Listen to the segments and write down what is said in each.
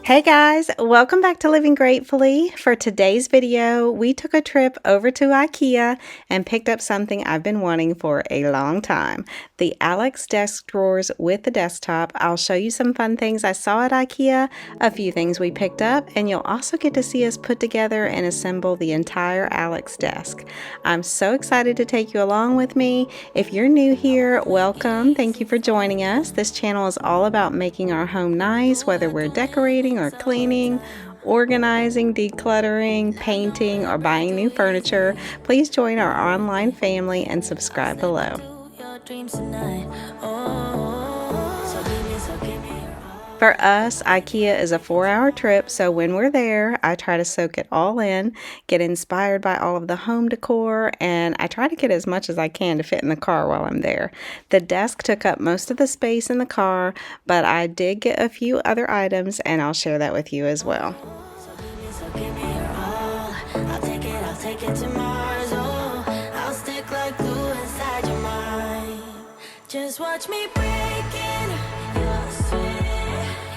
Hey guys, welcome back to Living Gratefully. For today's video, we took a trip over to IKEA and picked up something I've been wanting for a long time. The ALEXdesk drawers with the desktop. I'll show you some fun things I saw at IKEA, a few things we picked up, and you'll also get to see us put together and assemble the entire ALEXdesk. I'm so excited to take you along with me. If you're new here, welcome. Thank you for joining us. This channel is all about making our home nice, whether we're decorating or cleaning, organizing, decluttering, painting, or buying new furniture. Please join our online family and subscribe below. For us, IKEA is a 4-hour trip, so when we're there, I try to soak it all in, get inspired by all of the home decor, and I try to get as much as I can to fit in the car while I'm there. The desk took up most of the space in the car, but I did get a few other items, and I'll share that with you as well. Just watch me breaking your sweat.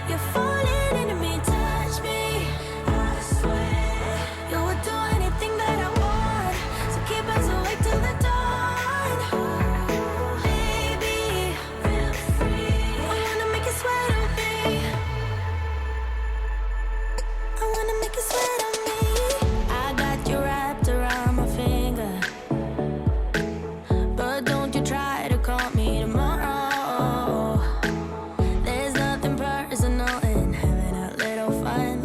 You're falling into me, touch me. I swear you would do anything that I want, so keep us awake till the dawn. Baby, feel free. I wanna make you sweat on me. I wanna make you sweat on me. I got you wrapped around my finger, but don't you try to call me tomorrow. There's nothing personal in having a little fun.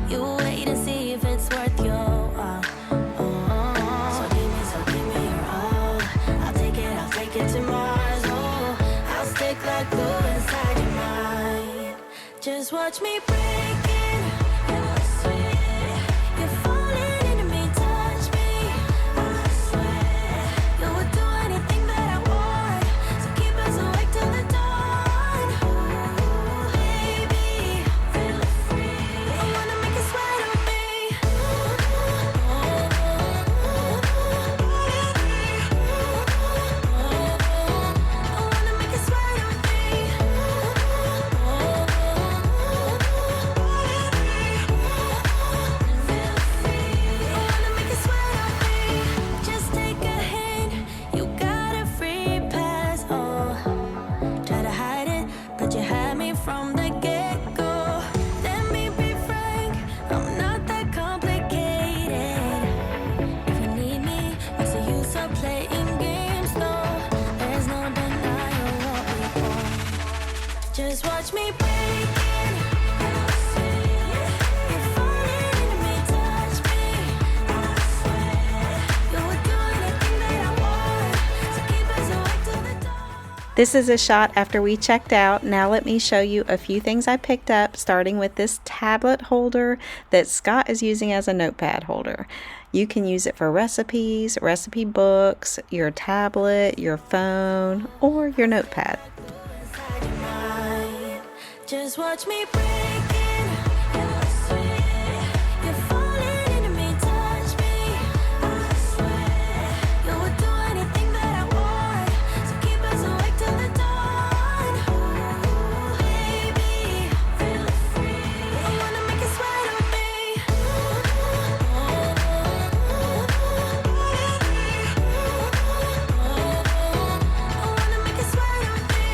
You wait and see if it's worth your while. So give me your all. I'll take it to Mars. Oh, I'll stick like glue inside your mind. Just watch me breaking your sweat. You're falling into me, touch me. I swear you would do anything that I want, so keep us awake till the dawn. Baby, feel free. I wanna make you sweat on me. I wanna make you sweat on me. Feel free. I wanna make you sweat on me. Just take a hint, you got a free pass. Oh, try to hide it, but you had me from the get-go. Let me be frank, I'm not that complicated. If you need me, what's the use of playing games? No, there's no denying what we want. Just watch me breaking your sweat. You're falling into me, touch me. I swear you would do anything that I want, so keep us awake till the dawn. This is a shot after we checked out. Now let me show you a few things I picked up, starting with this tablet holder that Scott is using as a notepad holder. You can use it for recipes, recipe books, your tablet, your phone, or your notepad. Inside your mind. Just watch me breaking your sweat. You're falling into me, touch me. I swear you would do anything that I want, so keep us awake till the dawn. Baby, feel free. I wanna make you sweat on me. I wanna make you sweat on me.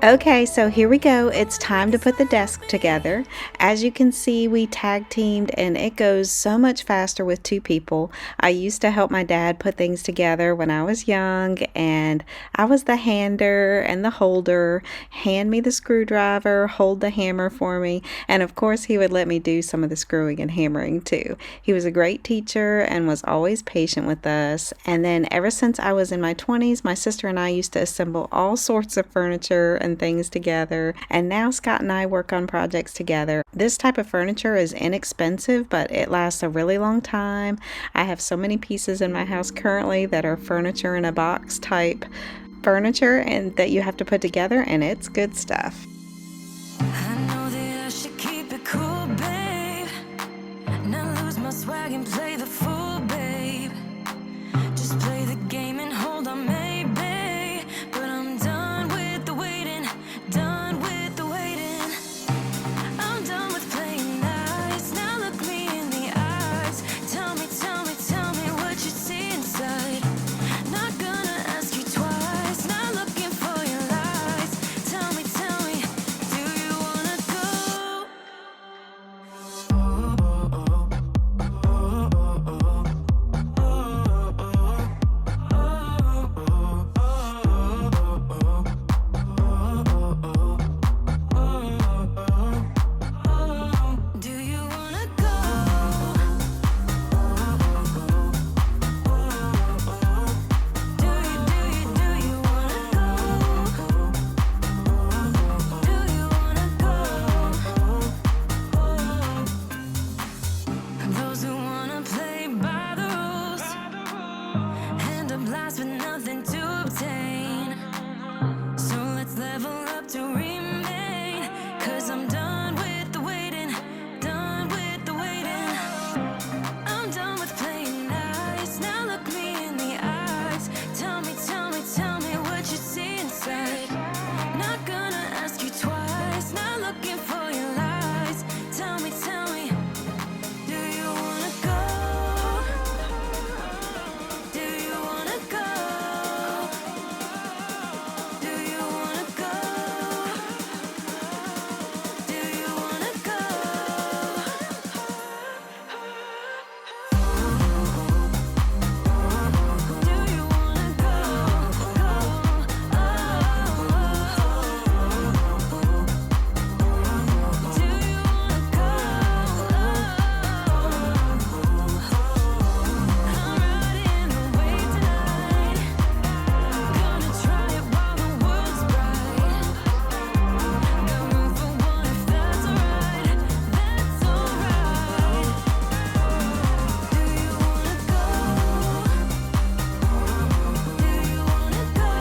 Okay, so here we go. It's time to put the desk together. As you can see, we tag teamed and it goes so much faster with two people. I used to help my dad put things together when I was young, and I was the hander and the holder, hand me the screwdriver, hold the hammer for me, and of course he would let me do some of the screwing and hammering too. He was a great teacher and was always patient with us. And then ever since I was in my 20s, my sister and I used to assemble all sorts of furniture and things together, and now Scott and I work on projects together. This type of furniture is inexpensive, but it lasts a really long time. I have so many pieces in my house currently that are furniture in a box type furniture and that you have to put together, and it's good stuff. I know that I should keep it cool, babe. Not lose my swag and play the fool, babe. Just play the game and hold on, maybe. But I'm done with the waiting, done with the waiting. I'm done with playing nice. Now look me in the eyes. Tell me, tell me, tell me what you see inside. Not gonna ask you twice. Not looking for your lies. Tell me, do you wanna go? Do you wanna go? Do you wanna go? Do you wanna go? Those who wanna play by the rules end up last with nothing to obtain. So let's level up to remain. 'Cause I'm done with the waiting, done with the waiting. I'm done with playing nice. Now look me in the eyes. Tell me, tell me what you see inside. Not gonna ask you twice. Not looking for your lies. Tell me, do you wanna go? Do you wanna go? Do you wanna go? Do you wanna go? Do you wanna go? Do you wanna go? I'm riding away tonight. Gonna try it while the world's bright. Got room for one if that's alright. That's alright. Do you wanna go? Do you wanna go?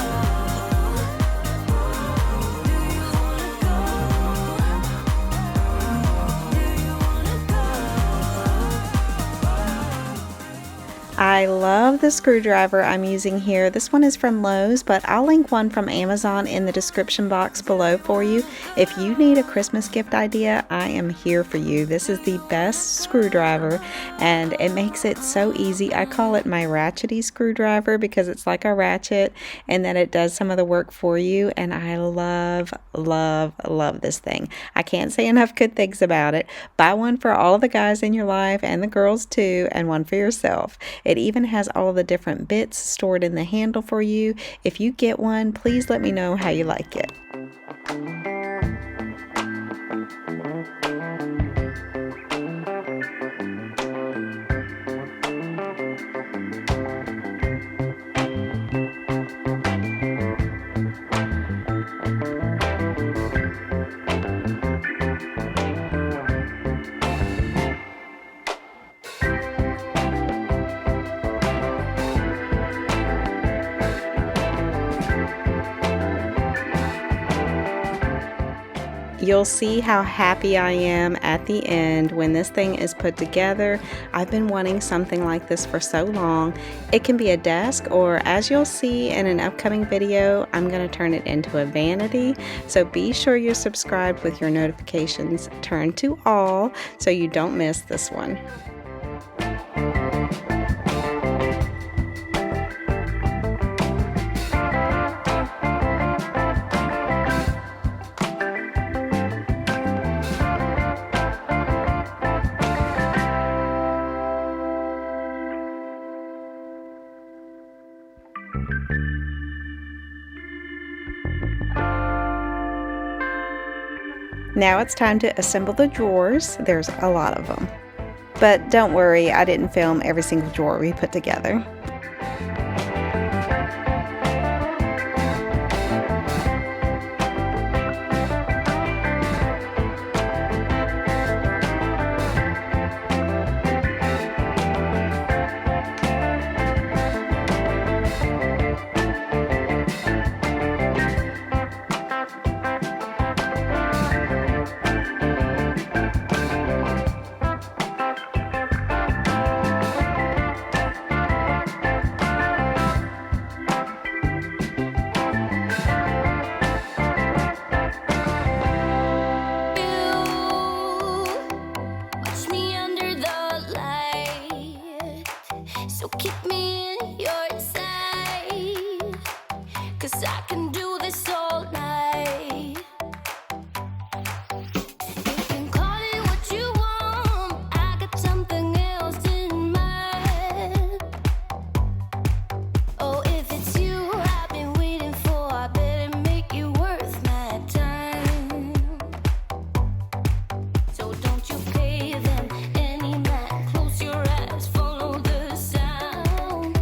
Do you wanna go? Do you wanna go? I love the screwdriver I'm using here. This one is from Lowe's, but I'll link one from Amazon in the description box below for you. If you need a Christmas gift idea, I am here for you. This is the best screwdriver, and it makes it so easy. I call it my ratchety screwdriver because it's like a ratchet and then it does some of the work for you, and I love, love, love this thing. I can't say enough good things about it. Buy one for all of the guys in your life and the girls too, and one for yourself. It even has all of the different bits stored in the handle for you. If you get one, please let me know how you like it. You'll see how happy I am at the end when this thing is put together. I've been wanting something like this for so long. It can be a desk, or as you'll see in an upcoming video, I'm going to turn it into a vanity. So be sure you're subscribed with your notifications turned to all so you don't miss this one. Now it's time to assemble the drawers. There's a lot of them. But don't worry, I didn't film every single drawer we put together. Watch me under the light, so keep me in your sight, 'cause I can do this all night. You can call it what you want, I got something else in mind. Oh, if it's you I've been waiting for, I better make it worth my time. So don't you pay them any mind, close your eyes, follow the sound.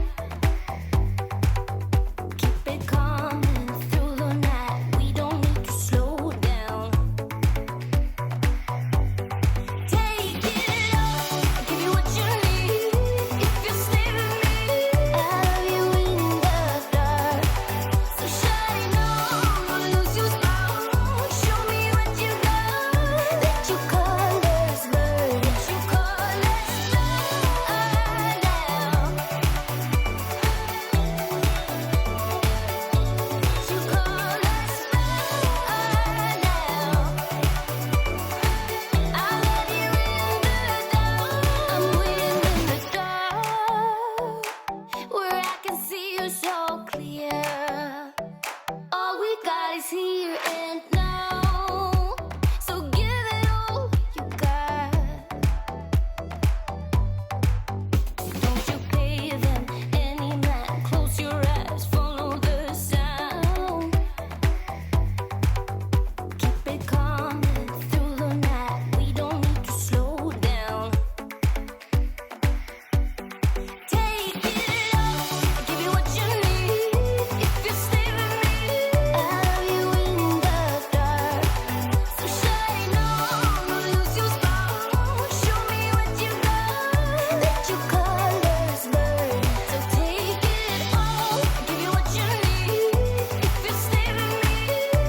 Keep it coming through the night, we don't need to slow down. Take it all, I'll give you what you need. If you stay with me, I'll have you in the dark. So shine on, don't lose your spark. Show me what you got. Let your colors burn. Let your colors burn now. Let your colors burn now. I'll let you in the dark. I'm waiting in the dark, where I can see you so clear. All we got is here and now, so give it all you got. Don't you pay them any mind, close your eyes, follow the sound. Keep it coming through the night, we don't need to slow down. Take it all, I'll give you what you need. If you stay with me, I'll have you in the dark. So shine on, don't lose your spark. Show me what you got. Let your colors burn. So take it all, I'll give you what you need. If you stay with me,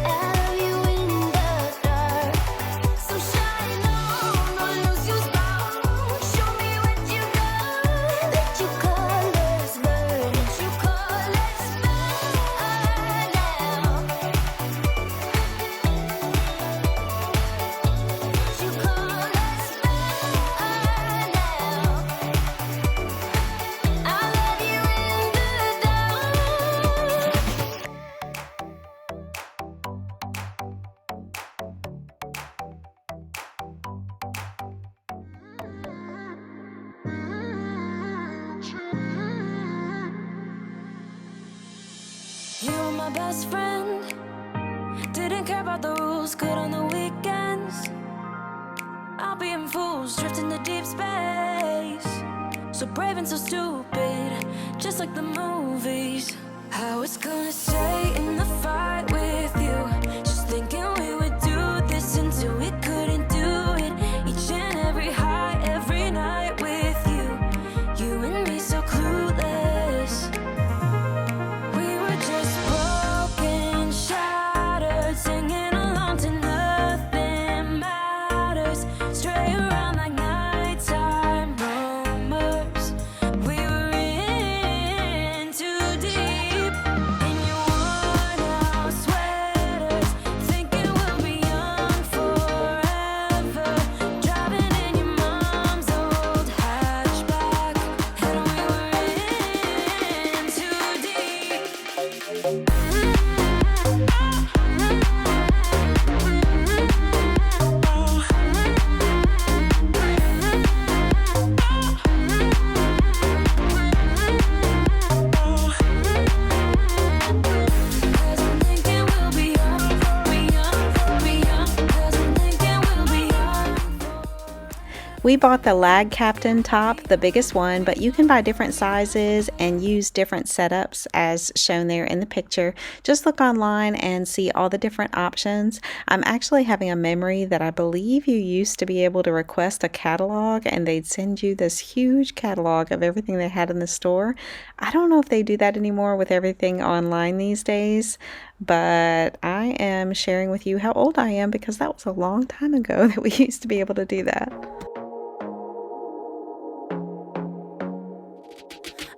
I'll have you in the dark. So shine on, don't lose your spark. Show me what you got. Let your colors burn. Let your colors burn now. Let your colors burn now. I'll let you in the dark. You were my best friend, didn't care about the rules, good on the weekends. I'll be in fools, drifting to deep space. So brave and so stupid, just like the movies. I was gonna stay in the fight with you, just thinking we would do this until we couldn't do it. Each and every high, every night with you, you and me so clueless. We were just broken, shattered, singing along to nothing matters. Stray around like nighttime rumors. We were in too deep. In your worn out sweaters, thinking we'll be young forever. Driving in your mom's old house. We bought the Lag Captain top, the biggest one, but you can buy different sizes and use different setups as shown there in the picture. Just look online and see all the different options. I'm actually having a memory that I believe you used to be able to request a catalog and they'd send you this huge catalog of everything they had in the store. I don't know if they do that anymore with everything online these days, but I am sharing with you how old I am because that was a long time ago that we used to be able to do that.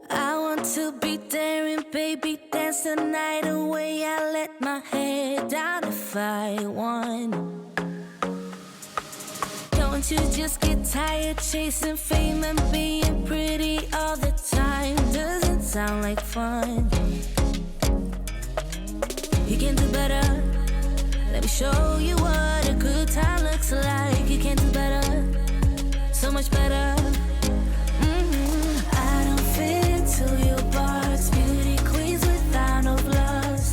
I want to be daring, baby, dance the night away. I let my head down if I want. Don't you just get tired chasing fame and being pretty all the time? Doesn't sound like fun. You can do better. Let me show you what a good time looks like. You can do better, so much better. I don't fit into your box. Beauty queens without no flaws.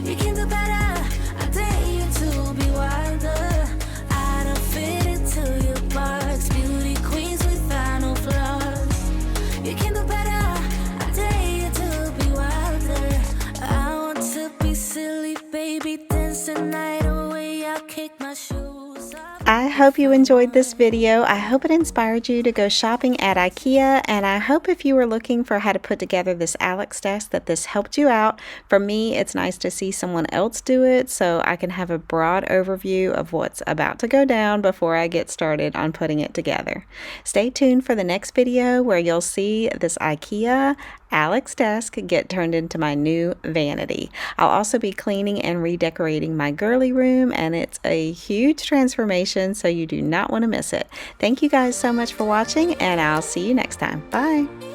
You can do better. I dare you to be wilder. I don't fit into your box. Beauty queens without no flaws. You can do better. I dare you to be wilder. I want to be silly, baby, dance the night away. I'll kick my shoes off. I hope you enjoyed this video. I hope it inspired you to go shopping at IKEA, and I hope if you were looking for how to put together this ALEXdesk that this helped you out. For me, it's nice to see someone else do it so I can have a broad overview of what's about to go down before I get started on putting it together. Stay tuned for the next video where you'll see this IKEA ALEXdesk get turned into my new vanity. I'll also be cleaning and redecorating my girly room, and it's a huge transformation, so you do not want to miss it. Thank you guys so much for watching, and I'll see you next time. Bye!